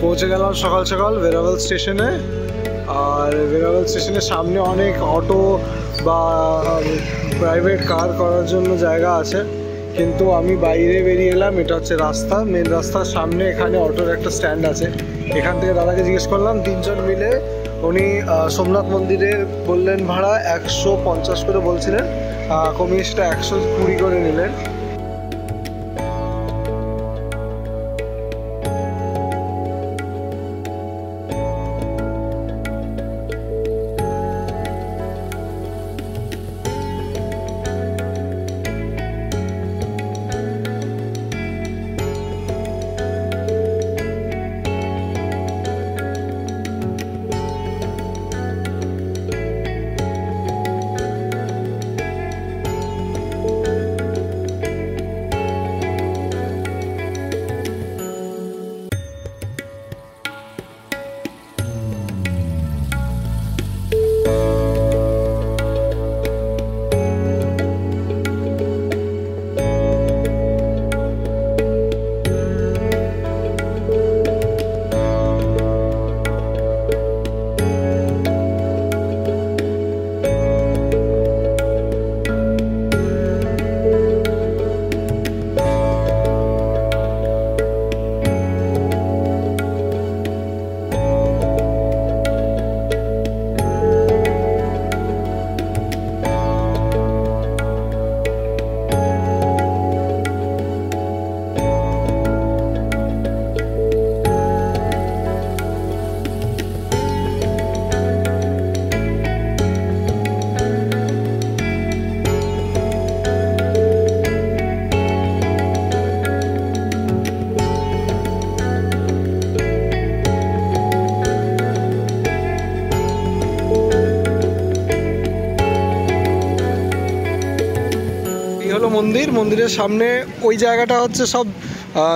পৌঁছে গেলাম সকাল সকাল ভেরাভেল স্টেশনে। আর ভেরাভেল স্টেশনের সামনে অনেক অটো বা প্রাইভেট কার করার জন্য জায়গা আছে, কিন্তু আমি বাইরে বেরিয়ে এলাম। এটা হচ্ছে রাস্তা, মেন রাস্তার সামনে এখানে অটোর একটা স্ট্যান্ড আছে। এখান থেকে দাদাকে জিজ্ঞেস করলাম, 3 জন মিলে উনি সোমনাথ মন্দিরের বললেন ভাড়া 150 করে বলছিলেন, কমিয়ে সেটা 120 করে নিলেন। মন্দিরের সামনে ওই জায়গাটা হচ্ছে সব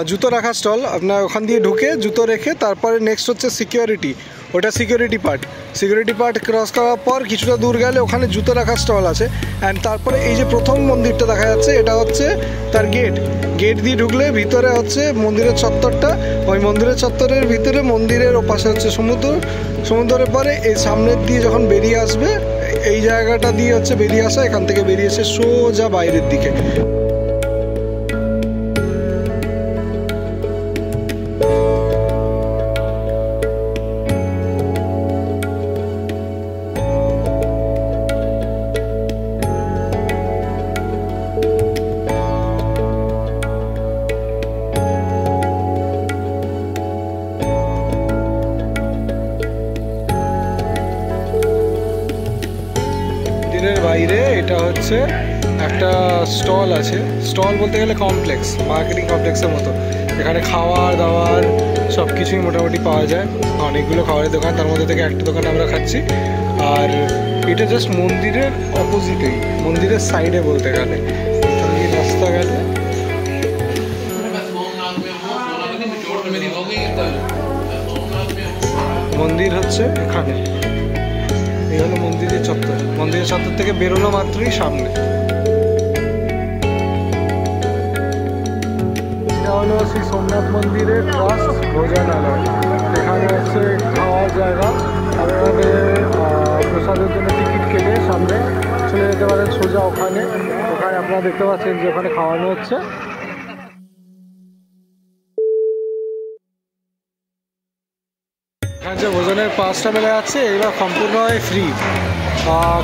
জুতো রাখার স্টল। আপনার ওখান দিয়ে ঢুকে জুতো রেখে তারপরে নেক্সট হচ্ছে সিকিউরিটি, ওটা সিকিউরিটি পার্ট ক্রস করার পর কিছুটা দূর গেলে ওখানে জুতো রাখার স্টল আছে। অ্যান্ড তারপরে এই যে প্রথম মন্দিরটা দেখা যাচ্ছে, এটা হচ্ছে তার গেট দিয়ে ঢুকলে ভিতরে হচ্ছে মন্দিরের চত্বরটা। ওই মন্দিরের চত্বরের ভিতরে মন্দিরের ওপাশে হচ্ছে সমুদ্রের পরে এই সামনের দিয়ে যখন বেরিয়ে আসবে, এই জায়গাটা দিয়ে হচ্ছে বেরিয়ে আসা, এখান থেকে বেরিয়ে এসে সোজা বাইরের দিকে। বাইরে এটা হচ্ছে একটা স্টল আছে, স্টল বলতে গেলে কমপ্লেক্স, মার্কেটিং কমপ্লেক্সের মতো। এখানে খাওয়ার দাওয়ার সব কিছুই মোটামুটি পাওয়া যায়, অনেকগুলো খাবারের দোকান, তার মধ্যে থেকে একটা দোকানে আমরা খাচ্ছি। আর এটা জাস্ট মন্দিরের অপোজিটেই, মন্দিরের সাইডে বলতে গেলে। এখানে রাস্তা গেলে মন্দির হচ্ছে এখানে, এই হলো মন্দিরের চত্বর। মন্দিরের চত্বর থেকে বেরোনো মাত্রই সামনে। এটা হলো শ্রী সোমনাথ মন্দিরের ট্রাস্ট ভোজনালয়। এখানে হচ্ছে খাওয়ার জায়গা, আপনারা প্রসাদের জন্য টিকিট কেটে সামনে চলে যেতে পারেন সোজা ওখানে। আপনারা দেখতে পাচ্ছেন যে ওখানে খাওয়ানো হচ্ছে। এখানে যে ভোজনের পাসটা মেলে যাচ্ছে, এগুলো সম্পূর্ণই ফ্রি,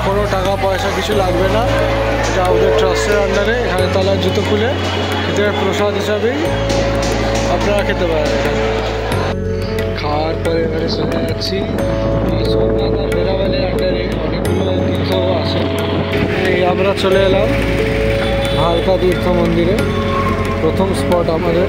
কোনো টাকা পয়সা কিছু লাগবে না। এটা ওদের ট্রাস্টের আন্ডারে। এখানে তলার জুতো খুলে ভিতরে প্রসাদ হিসাবেই আপনারা খেতে পারেন। এখানে খাওয়ার পরে এবারে চলে যাচ্ছি এই সোমনাথ আর ভেরাভেলের আন্ডারে অনেকগুলো তীর্থ আছে। এই আমরা চলে এলাম ভালকা তীর্থ মন্দিরে, প্রথম স্পট আমাদের।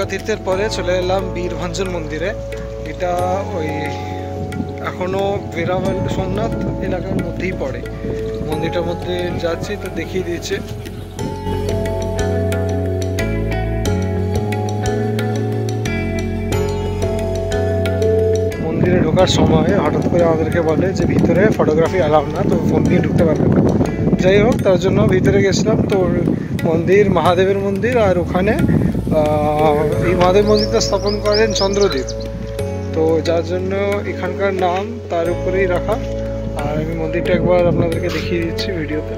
তীর্থের পরে চলে এলাম বীরভঞ্জন মন্দিরে। এটা ওই এখনো বেরাবল সোমনাথ এলাকার মধ্যেই পড়ে। মন্দিরটার মধ্যে যাচ্ছি তো দেখিয়ে দিয়েছে। মন্দিরে ঢোকার সময় হঠাৎ করে আমাদেরকে বলে যে ভিতরে ফটোগ্রাফি অ্যালাউ না, তো ফোন নিয়ে ঢুকতে পারবে না। যাই হোক, তার জন্য ভিতরে গেছিলাম। তো মন্দির মহাদেবের মন্দির, আর ওখানে এই মহাদেব মন্দিরটা স্থাপন করেন চন্দ্রদেব, তো যার জন্য এখানকার নাম তার উপরেই রাখা। আর আমি মন্দিরটা একবার আপনাদেরকে দেখিয়ে দিচ্ছি ভিডিওতে।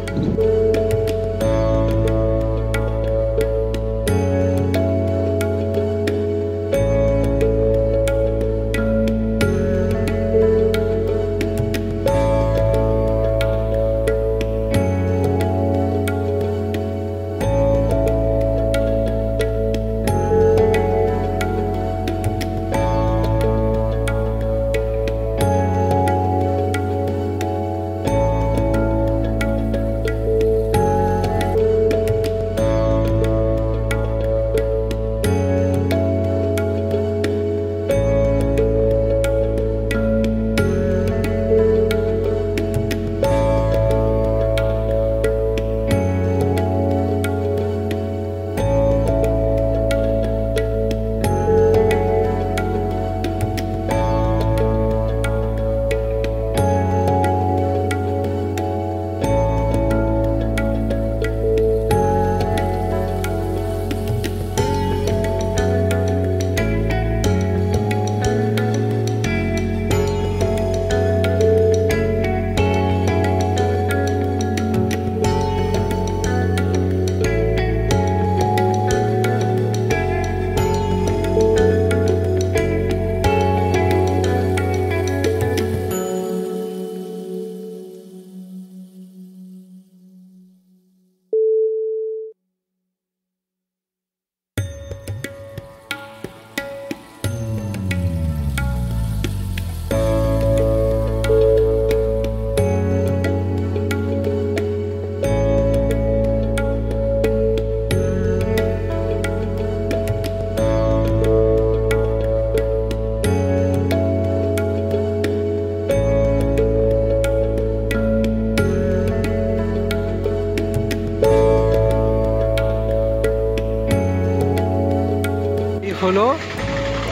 হলো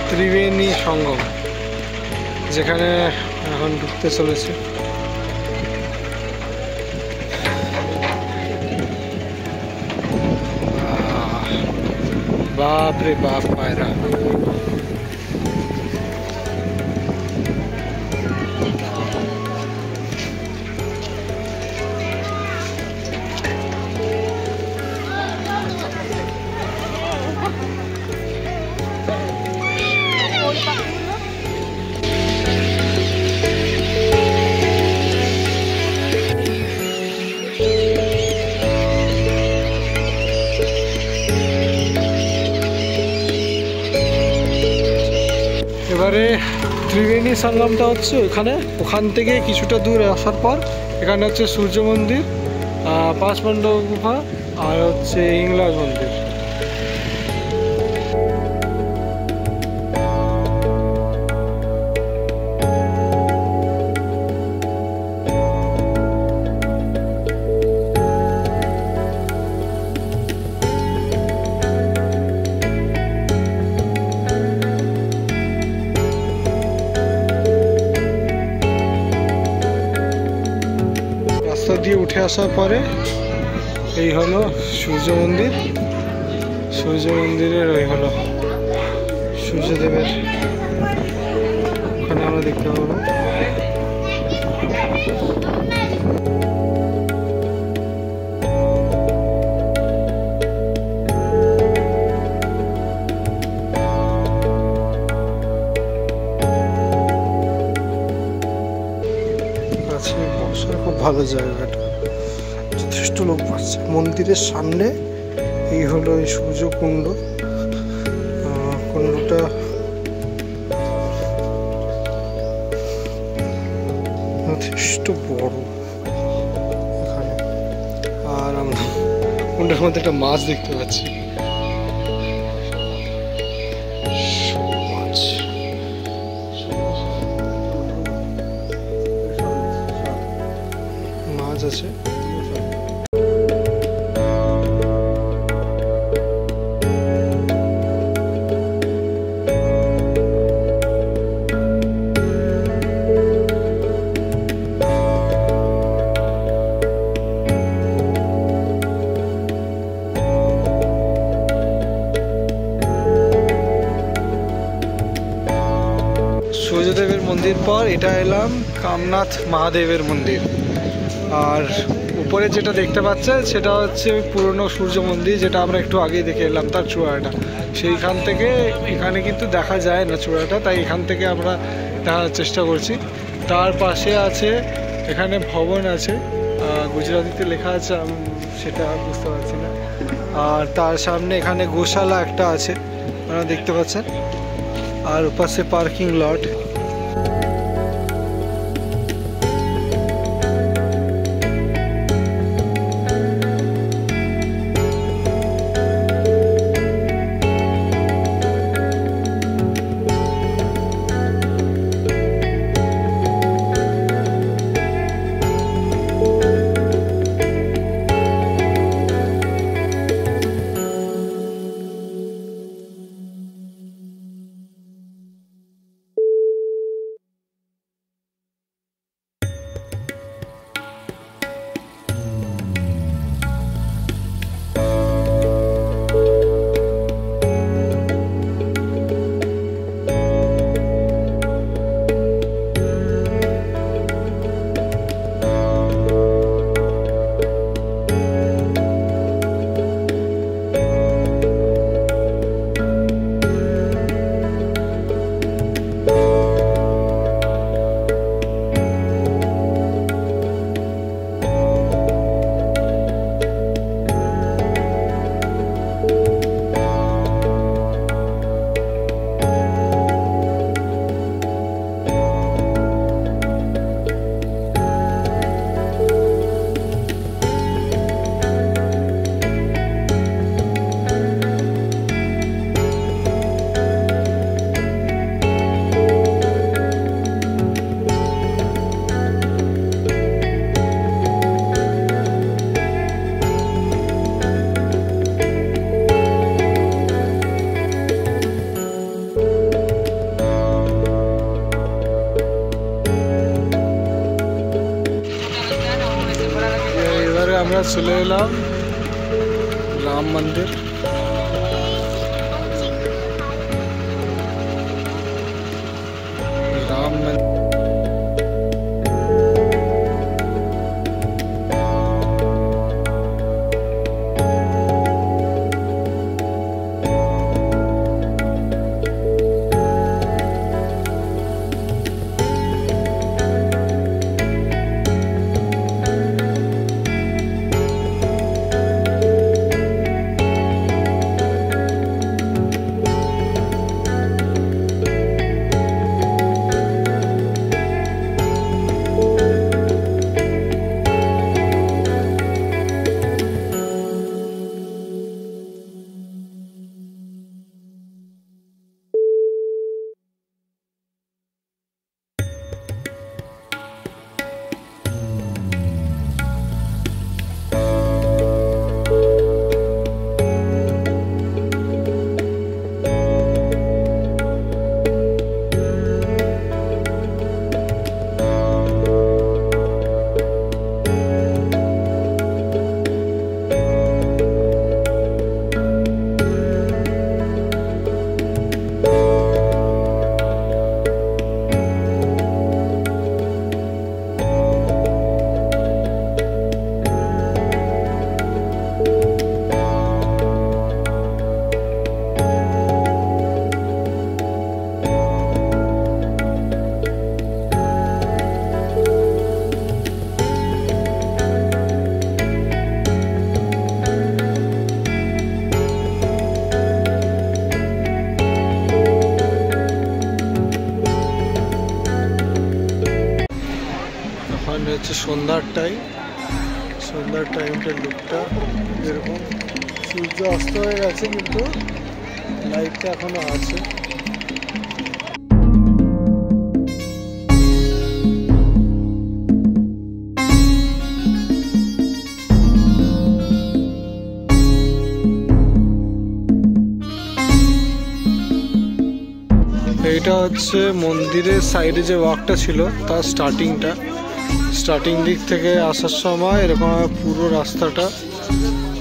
ত্রিবেণী সঙ্গম, যেখানে এখন ঢুকতে চলেছে। বাপ রে বাপ পায়রা। এবারে ত্রিবেণী সঙ্গমটা হচ্ছে ওখান থেকে কিছুটা দূর আসার পর এখানে হচ্ছে সূর্য মন্দির, পাঁচ পাণ্ডব গুহা, আর হচ্ছে হিঙ্গলাজ মন্দির। দিয়ে উঠে আসার পরে এই হলো সূর্য মন্দির। সূর্য মন্দিরের ওই হলো সূর্যদেবের, ওখানে আমরা দেখতে পাবো। খুব ভালো জায়গাটা, যথেষ্ট লোক পাচ্ছে। মন্দিরের সামনে এই হলো এই সূর্য কুণ্ড। কুণ্ডটা যথেষ্ট বড় এখানে। আর আমরা কুণ্ডের মধ্যে একটা মাছ দেখতে পাচ্ছি। আছে। সূর্যদেবের মন্দির পর এটা এলাম কামনাথ মহাদেবের মন্দির। আর উপরে যেটা দেখতে পাচ্ছেন সেটা হচ্ছে পুরনো সূর্য মন্দির, যেটা আমরা একটু আগেই দেখে এলাম তার চূড়াটা। সেইখান থেকে এখানে কিন্তু দেখা যায় না চূড়াটা, তাই এখান থেকে আমরা দেখার চেষ্টা করছি। তার পাশে আছে এখানে ভবন আছে, গুজরাটিতে লেখা আছে, সেটা বুঝতে পারছি না। আর তার সামনে এখানে গোশালা একটা আছে, আপনারা দেখতে পাচ্ছেন। আর পাশে পার্কিং লট। আমরা চলে এলাম রাম মন্দির। রাম মন্দির হচ্ছে সন্ধ্যার টাইমটার লুকটা এরকম। সূর্য অস্ত হয়ে গেছে কিন্তু লাইটটা এখনো আছে। এইটা হচ্ছে মন্দিরের সাইডে যে ওয়াকটা ছিল তার স্টার্টিং দিক থেকে আসার সময় এরকম পুরো রাস্তাটা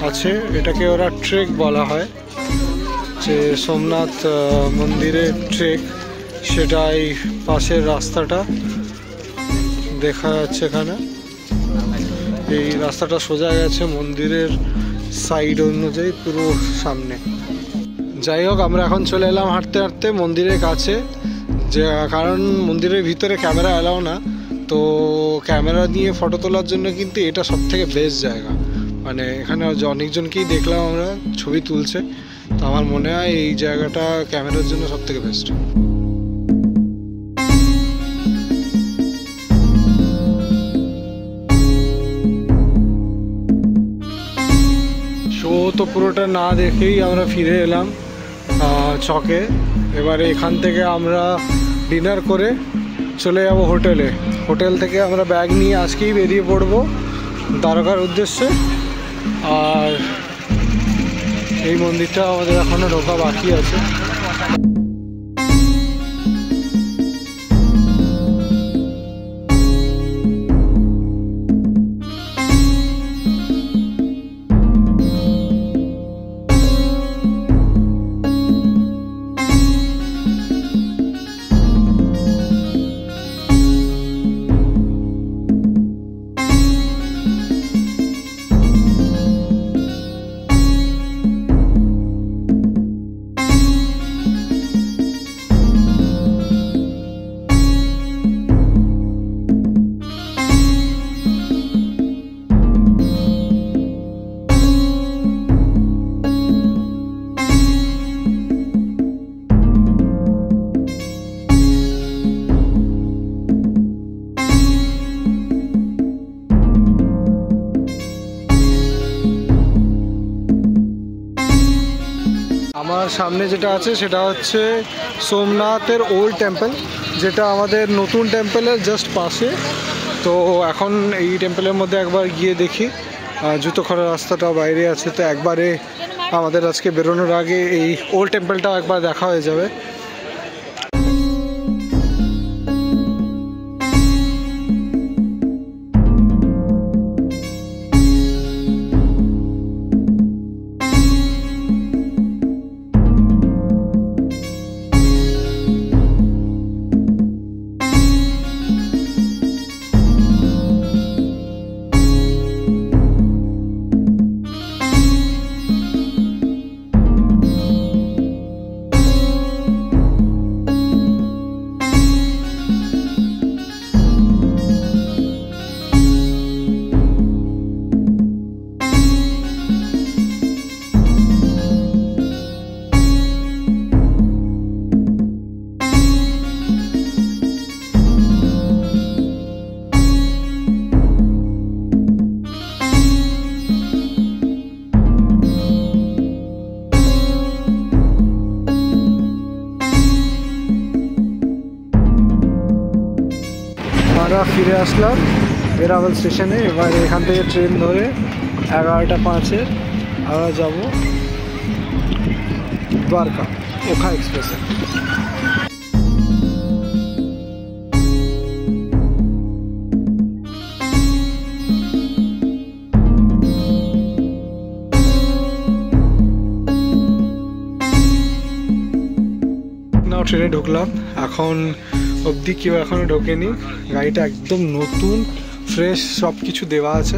আছে। এটাকে ওরা ট্রেক বলা হয়, যে সোমনাথ মন্দিরের ট্রেক, সেটা এই পাশের রাস্তাটা দেখা যাচ্ছে এখানে। এই রাস্তাটা সোজা গেছে মন্দিরের সাইড অনুযায়ী পুরো সামনে। যাই হোক, আমরা এখন চলে এলাম হাঁটতে হাঁটতে মন্দিরের কাছে, যে কারণ মন্দিরের ভিতরে ক্যামেরা অ্যালাউ না, তো ক্যামেরা নিয়ে ফটো তোলার জন্য কিন্তু এটা সবথেকে বেস্ট জায়গা। মানে এখানে অনেকজনকেই দেখলাম আমরা ছবি তুলছে, তো আমার মনে হয় এই জায়গাটা ক্যামেরার জন্য সবথেকে বেস্ট। শো তো পুরোটা না দেখেই আমরা ফিরে এলাম চকে। এবারে এখান থেকে আমরা ডিনার করে চলে যাব হোটেল থেকে আমরা ব্যাগ নিয়ে আজকেই বেরিয়ে পড়বো দ্বারকার উদ্দেশ্যে। আর এই মন্দিরটা আমাদের এখনো ঢোকা বাকি আছে। আমার সামনে যেটা আছে সেটা হচ্ছে সোমনাথের ওল্ড টেম্পল, যেটা আমাদের নতুন টেম্পলের জাস্ট পাশে। তো এখন এই টেম্পলের মধ্যে একবার গিয়ে দেখি। জুতো খোলার রাস্তাটা বাইরে আছে, তো একবারে আমাদের আজকে বেরোনোর আগে এই ওল্ড টেম্পলটাও একবার দেখা হয়ে যাবে। আমরা ফিরে আসলাম বেরাবল স্টেশনে। এবার এখান থেকে ট্রেন ধরে 11:05 আমরা যাব দ্বারকা ওখা এক্সপ্রেসে। ট্রেনে ঢুকলাম, এখন অবধি কেউ এখনো ঢোকেনি। গাড়িটা একদম নতুন, ফ্রেশ, সব কিছু দেওয়া আছে।